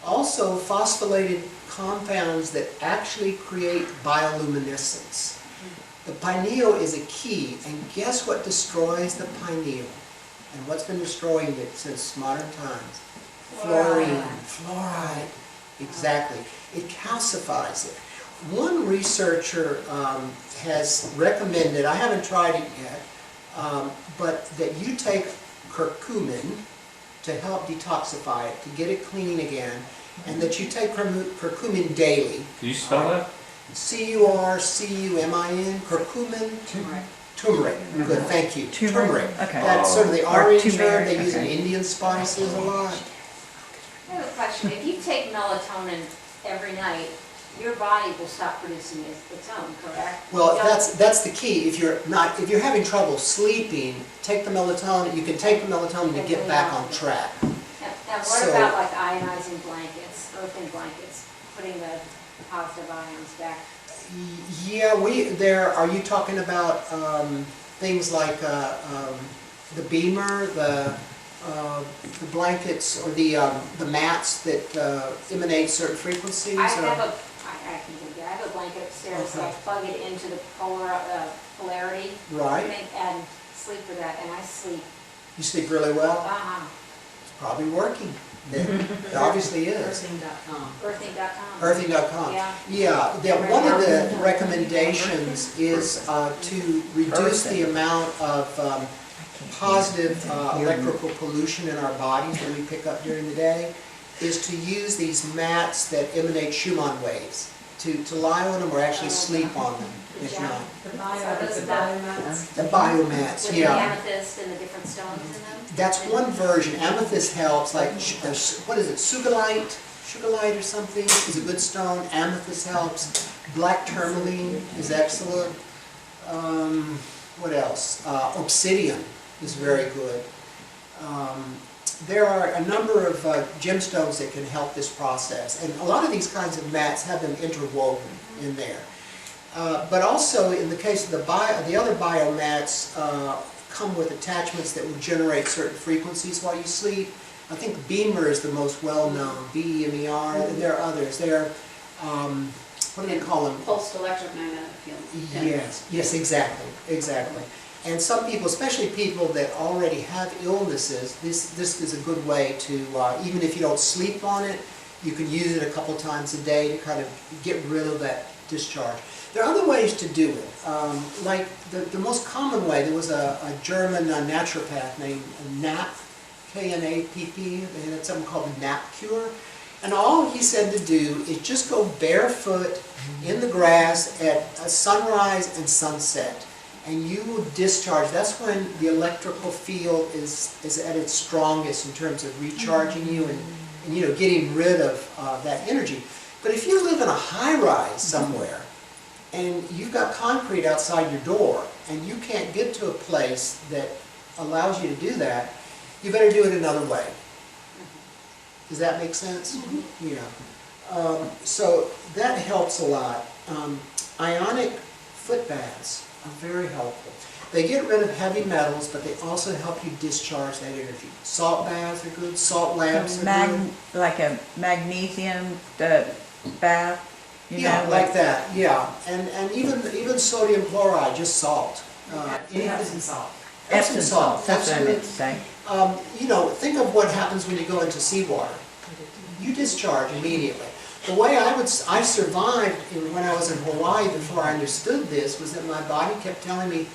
Also phosphorylated compounds that actually create bioluminescence. The pineal is a key, and guess what destroys the pineal? And what's been destroying it since modern times? Fluorine, fluoride, exactly. It calcifies it. One researcher has recommended, I haven't tried it yet, but that you take curcumin to help detoxify it, to get it clean again, and that you take curcumin daily. Can you spell that? C-U-R-C-U-M-I-N, curcumin. Turmeric. Good, thank you. Turmeric. Okay. That's sort of the Or orange turmeric, herb they use in okay. Indian spices a lot. I have a question. If you take melatonin every night, your body will stop producing its own, correct? Well, You don't- that's the key. If you're having trouble sleeping, take the melatonin. You can take the melatonin to get back on track. And what So- about like ionizing blankets, earthing blankets, putting the positive ions back? Yeah, are you talking about things like the beamer, the blankets, or the mats that emanate certain frequencies? I or- have a blanket upstairs, so I plug it into the polarity Right. thing and sleep with that, and I sleep. You sleep really well? It's Probably working. It obviously is. Earthing.com. Earthing.com. Earthing.com. Yeah. Yeah, one of the recommendations is to reduce the amount of positive electrical pollution in our bodies that we pick up during the day, is to use these mats that emanate Schumann waves, to lie on them or actually sleep on them, if not. The biomats. The biomats, With the yeah. amethyst and the different stones in them? That's one version. Amethyst helps, like, what is it, Sugalite? Sugalite or something is a good stone. Amethyst helps. Black tourmaline is excellent. What else? Obsidian is very good. There are a number of gemstones that can help this process. And a lot of these kinds of mats have them interwoven in there. But also, in the case of the other biomats, come with attachments that will generate certain frequencies while you sleep. I think Beamer is the most well-known, B-E-M-E-R, and there are others. They're, what do they call them? Pulsed electromagnetic field. Yes, exactly. And some people, especially people that already have illnesses, this is a good way to, even if you don't sleep on it, you can use it a couple times a day to kind of get rid of that discharge. There are other ways to do it. Like the most common way, there was a German naturopath named Knapp, K-N-A-P-P. They had something called the Knapp cure. And all he said to do is just go barefoot in the grass at sunrise and sunset. And you will discharge. That's when the electrical field is at its strongest in terms of recharging you and getting rid of that energy. But if you live in a high-rise somewhere, and you've got concrete outside your door, and you can't get to a place that allows you to do that, you better do it another way. Does that make sense? Yeah. So that helps a lot. Ionic foot baths are very helpful. They get rid of heavy metals, but they also help you discharge that energy. Salt baths are good. Salt lamps are good. Like a magnesium bath. You Yeah, know, like that. Yeah, and even sodium chloride, just salt. Epsom salt. Epsom salt. That's what I meant to Absolutely. say. You know, think of what happens when you go into seawater. You discharge immediately. The way I survived when I was in Hawaii before I understood this was that my body kept telling me,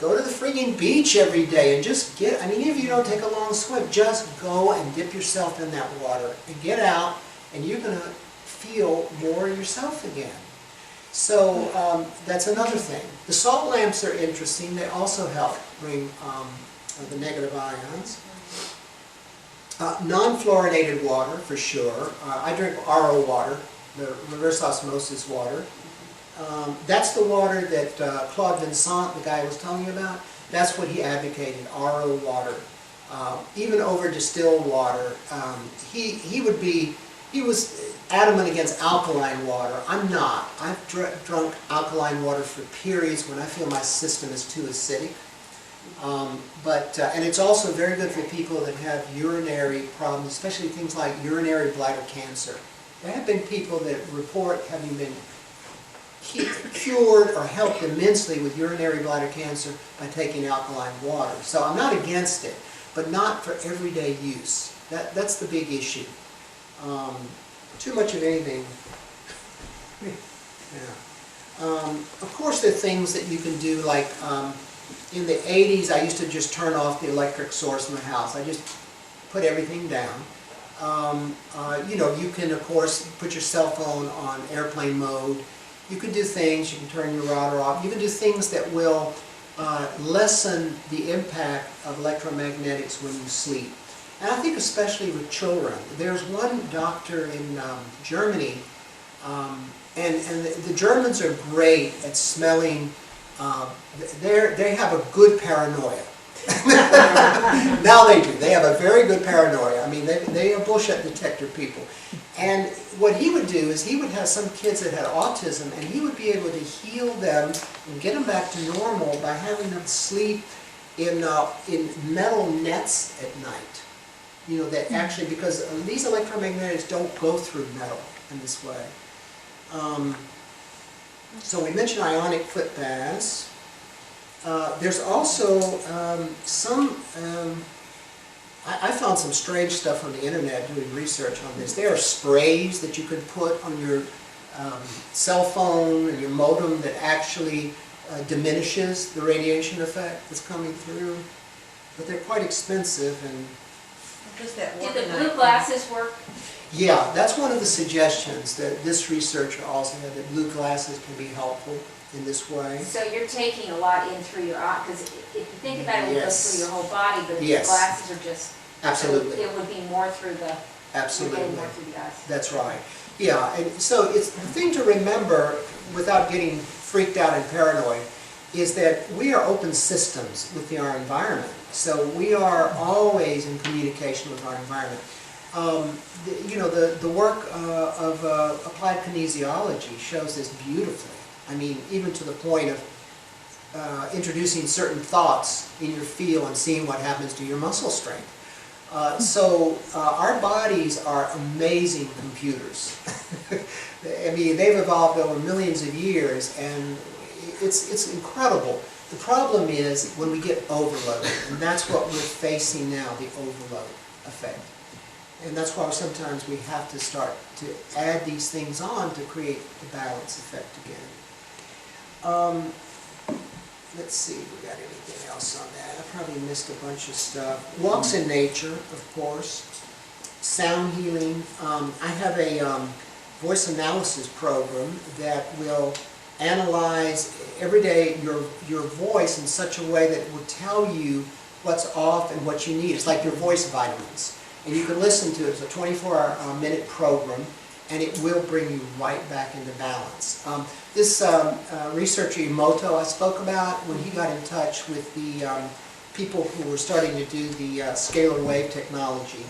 go to the frigging beach every day and just get, I mean, even if you don't take a long swim, just go and dip yourself in that water and get out, and you're going to feel more yourself again. So that's another thing. The salt lamps are interesting. They also help bring the negative ions. Non-fluorinated water, for sure. I drink RO water, the reverse osmosis water. That's the water that Claude Vincent, the guy I was telling you about, that's what he advocated, RO water. Even over distilled water, he was adamant against alkaline water. I'm not. I've drunk alkaline water for periods when I feel my system is too acidic. And it's also very good for people that have urinary problems, especially things like urinary bladder cancer. There have been people that report having been cured or helped immensely with urinary bladder cancer by taking alkaline water. So I'm not against it, but not for everyday use. That's the big issue. Too much of anything. Yeah. Of course, there are things that you can do, like in the 80s, I used to just turn off the electric source in the house. I just put everything down. You know, you can, of course, put your cell phone on airplane mode. You can do things, you can turn your router off. You can do things that will lessen the impact of electromagnetics when you sleep. And I think especially with children. There's one doctor in Germany, and the Germans are great at smelling. They have a good paranoia. Now they do. They have a very good paranoia. I mean, they are bullshit detector people. And what he would do is he would have some kids that had autism, and he would be able to heal them and get them back to normal by having them sleep in metal nets at night. You know, that actually, because these electromagnetics don't go through metal in this way. So we mentioned ionic foot baths. There's also I found some strange stuff on the internet doing research on this. There are sprays that you can put on your cell phone and your modem that actually diminishes the radiation effect that's coming through. But they're quite expensive. And Does that work? Did the blue glasses work? yeah, that's one of the suggestions that this researcher also had, that blue glasses can be helpful in this way. So you're taking a lot in through your eye, because if you think about it, it goes through your whole body, but the Yes. glasses are just, Absolutely. it would be more through the, you're Absolutely. getting more through the eyes. That's right. Yeah, and so it's the thing to remember, without getting freaked out and paranoid, is that we are open systems with our environment. So we are always in communication with our environment. The work of applied kinesiology shows this beautifully. I mean, even to the point of introducing certain thoughts in your field and seeing what happens to your muscle strength. So our bodies are amazing computers. I mean, they've evolved over millions of years, and it's incredible. The problem is when we get overloaded, and that's what we're facing now, the overload effect. And that's why sometimes we have to start to add these things on to create the balance effect again. Let's see if we got anything else on that. I probably missed a bunch of stuff. Walks in nature, of course. Sound healing. I have a voice analysis program that will analyze every day your voice in such a way that it will tell you what's off and what you need. It's like your voice vitamins. And you can listen to it. It's a 24-minute program, and it will bring you right back into balance. This researcher, Emoto, I spoke about, when he got in touch with the people who were starting to do the scalar wave technology.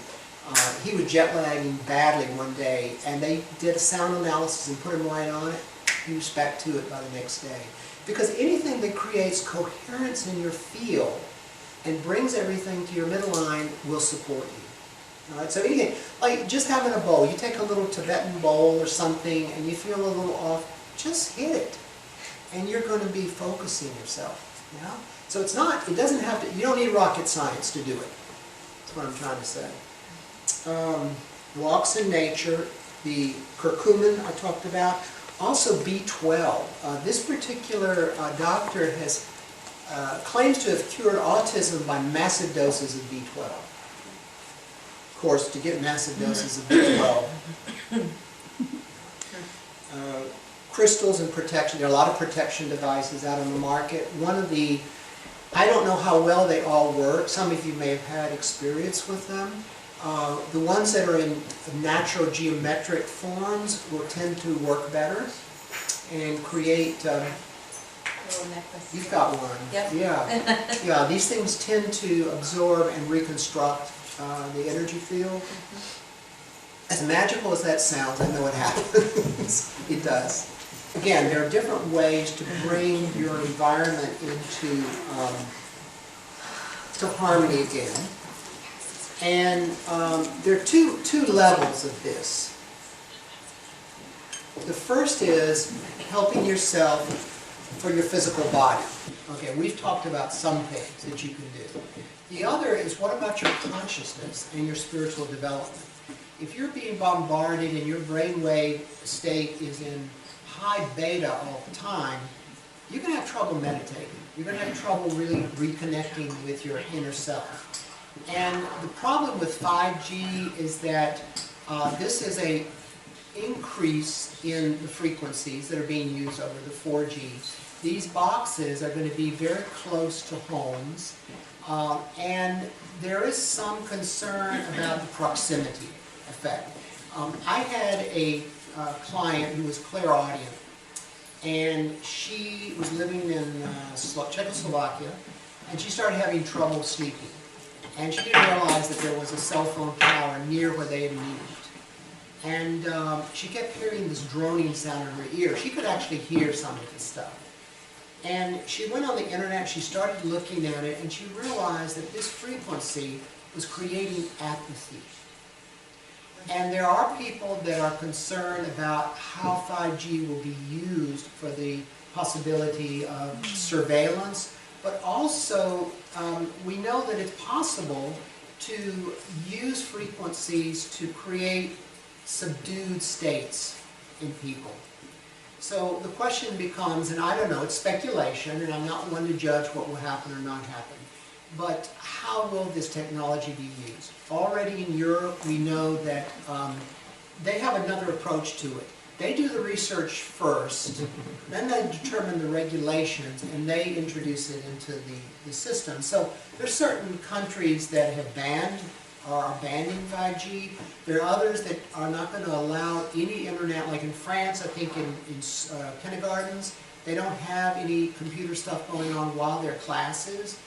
He was jet lagging badly one day, and they did a sound analysis and put him right on it. He was back to it by the next day. Because anything that creates coherence in your field and brings everything to your middle line will support you. All right, so anything, like just having a bowl, you take a little Tibetan bowl or something and you feel a little off, just hit it. And you're going to be focusing yourself, you know? So it's not, it doesn't have to, you don't need rocket science to do it. That's what I'm trying to say. Walks in nature, the curcumin I talked about, also B12. This particular doctor has claims to have cured autism by massive doses of B12. Of course, to get massive doses of B12. Crystals and protection. There are a lot of protection devices out on the market. One of the, I don't know how well they all work. Some of you may have had experience with them. The ones that are in natural geometric forms will tend to work better and create, Little necklace. you've got one. Yep. Yeah. Yeah, these things tend to absorb and reconstruct the energy field. As magical as that sounds, I know it happens. It does. Again, there are different ways to bring your environment into to harmony again. And there are two levels of this. The first is helping yourself for your physical body. Okay, we've talked about some things that you can do. The other is what about your consciousness and your spiritual development? If you're being bombarded and your brainwave state is in high beta all the time, you're going to have trouble meditating. You're going to have trouble really reconnecting with your inner self. And the problem with 5G is that this is an increase in the frequencies that are being used over the 4G. These boxes are going to be very close to homes, and there is some concern about the proximity effect. I had a client who was clairaudient, and she was living in Czechoslovakia, and she started having trouble sleeping. And she didn't realize that there was a cell phone tower near where they had moved. And she kept hearing this droning sound in her ear. She could actually hear some of this stuff. And she went on the internet, she started looking at it, and she realized that this frequency was creating apathy. And there are people that are concerned about how 5G will be used for the possibility of surveillance, but also we know that it's possible to use frequencies to create subdued states in people. So the question becomes, and I don't know, it's speculation, and I'm not one to judge what will happen or not happen, but how will this technology be used? Already in Europe, we know that they have another approach to it. They do the research first, then they determine the regulations, and they introduce it into the system. So there's certain countries that have banned or are banning 5G. There are others that are not going to allow any internet, like in France, I think in kindergartens, they don't have any computer stuff going on while their classes.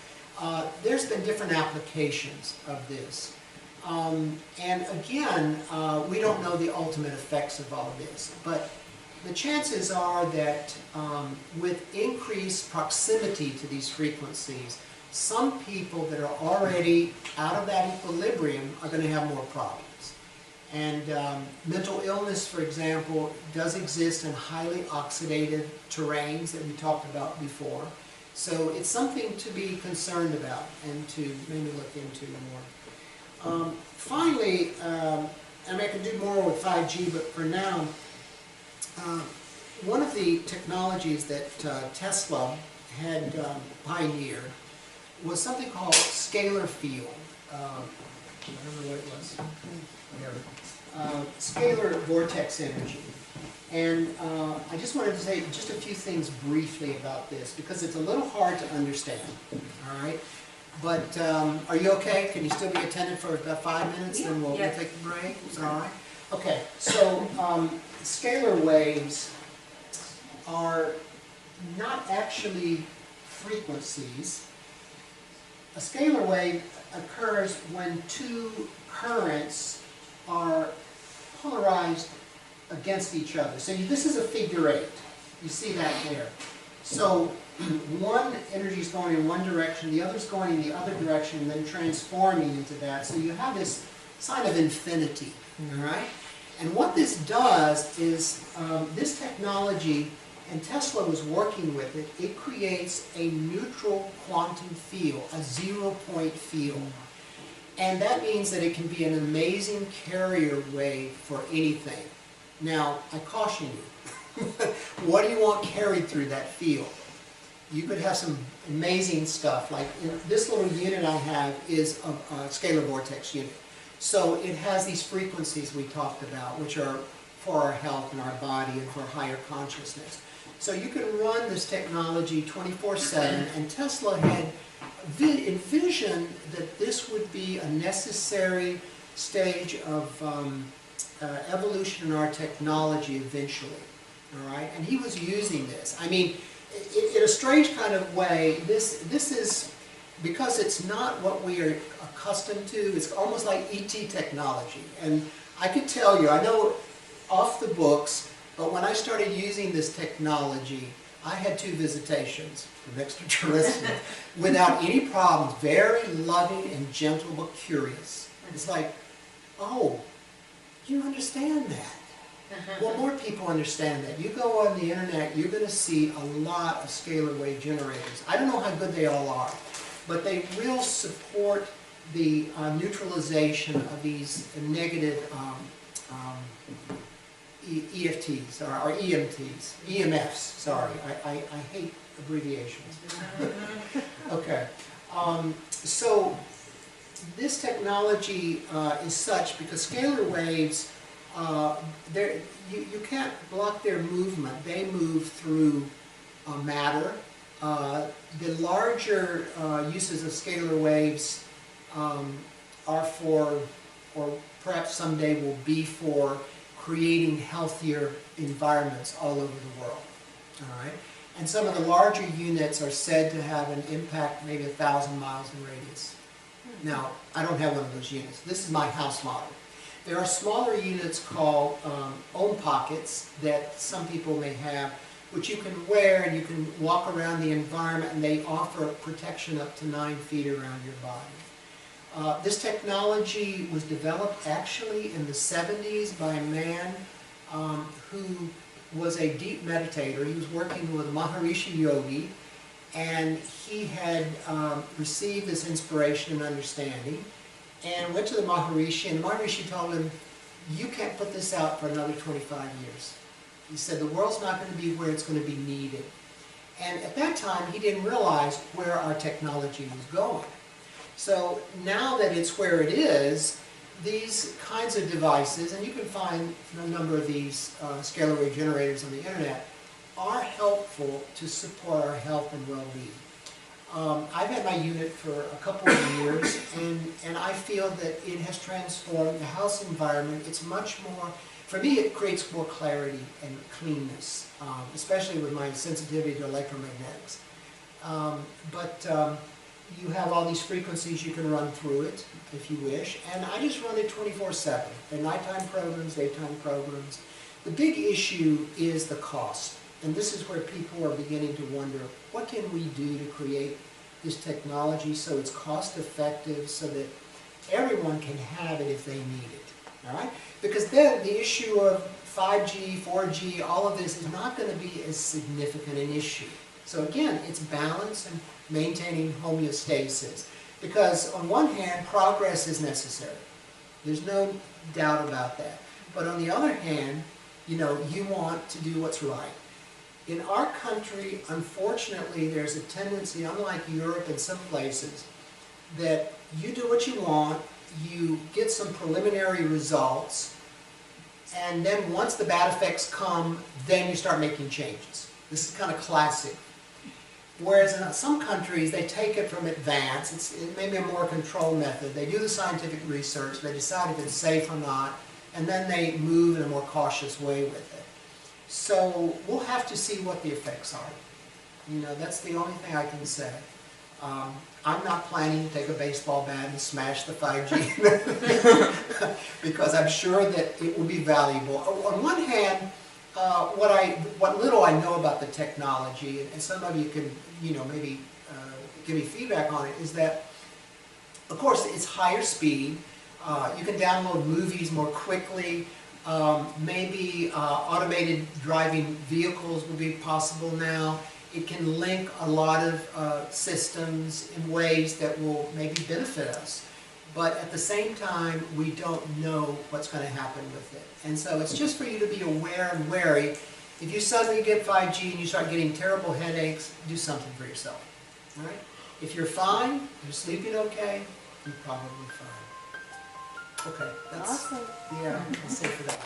There's been different applications of this. And again, we don't know the ultimate effects of all this, but the chances are that with increased proximity to these frequencies, some people that are already out of that equilibrium are going to have more problems. And mental illness, for example, does exist in highly oxidative terrains that we talked about before. So it's something to be concerned about and to maybe look into more. Finally, I mean, I can do more with 5G, but for now, one of the technologies that Tesla had pioneered was something called scalar field. I don't know what it was. Whatever. Scalar vortex energy. And I just wanted to say just a few things briefly about this, because it's a little hard to understand, all right? But are you okay? Can you still be attended for about 5 minutes, then we'll take a break? Is that all right? Okay, so scalar waves are not actually frequencies. a scalar wave occurs when two currents are polarized against each other. So this is a figure 8. You see that there. So one energy is going in one direction, the other is going in the other direction, and then transforming into that. So you have this sign of infinity, all right? And what this does is, this technology, and Tesla was working with it, it creates a neutral quantum field, a 0-point field. And that means that it can be an amazing carrier wave for anything. Now, I caution you. What do you want carried through that field? You could have some amazing stuff, like this little unit I have is a scalar vortex unit. So it has these frequencies we talked about, which are for our health and our body and for higher consciousness. So you can run this technology 24/7, and Tesla had envisioned that this would be a necessary stage of evolution in our technology eventually, all right? And he was using this. I mean, in a strange kind of way, this is, because it's not what we are accustomed to, it's almost like ET technology. And I could tell you, I know off the books, but when I started using this technology, I had 2 visitations from extraterrestrials without any problems, very loving and gentle but curious. It's like, oh, you understand that. Well, more people understand that. You go on the internet, you're going to see a lot of scalar wave generators. I don't know how good they all are, but they will support the neutralization of these negative EFTs, or EMTs, EMFs, sorry. I hate abbreviations. Okay. So this technology is such, because scalar waves, you can't block their movement. They move through matter. The larger uses of scalar waves are for, or perhaps someday will be for, creating healthier environments all over the world. All right? And some of the larger units are said to have an impact maybe 1,000 miles in radius. Now, I don't have one of those units. This is my house model. There are smaller units called ohm pockets that some people may have, which you can wear and you can walk around the environment, and they offer protection up to 9 feet around your body. This technology was developed actually in the 70s by a man who was a deep meditator. He was working with a Maharishi yogi, and he had received this inspiration and understanding, and went to the Maharishi, and the Maharishi told him, you can't put this out for another 25 years. He said, the world's not going to be where it's going to be needed. And at that time, he didn't realize where our technology was going. So now that it's where it is, these kinds of devices, and you can find a number of these scalar wave generators on the internet, are helpful to support our health and well-being. I've had my unit for a couple of years, and I feel that it has transformed the house environment. It's much more, for me, it creates more clarity and cleanness, especially with my sensitivity to electromagnetics. You have all these frequencies you can run through it, if you wish, and I just run it 24/7. They're nighttime programs, daytime programs. The big issue is the cost, and this is where people are beginning to wonder, what can we do to create this technology so it's cost effective, so that everyone can have it if they need it, all right? Because then the issue of 5G, 4G, all of this is not going to be as significant an issue. So again, it's balance and maintaining homeostasis. Because on one hand, progress is necessary. There's no doubt about that. But on the other hand, you know, you want to do what's right. In our country, unfortunately, there's a tendency, unlike Europe and some places, that you do what you want, you get some preliminary results, and then once the bad effects come, then you start making changes. This is kind of classic. Whereas in some countries, they take it from advance. It may be a more controlled method. They do the scientific research, they decide if it's safe or not, and then they move in a more cautious way with it. So we'll have to see what the effects are. You know, that's the only thing I can say. I'm not planning to take a baseball bat and smash the 5G because I'm sure that it will be valuable. On one hand, what little I know about the technology, and some of you can, maybe give me feedback on it, is that, of course, it's higher speed. You can download movies more quickly. Maybe automated driving vehicles will be possible now. It can link a lot of systems in ways that will maybe benefit us. But at the same time, we don't know what's going to happen with it. And so it's just for you to be aware and wary. If you suddenly get 5G and you start getting terrible headaches, do something for yourself. All right? If you're fine, you're sleeping okay, you're probably fine. Okay, that's, Awesome. yeah, I'll say for that.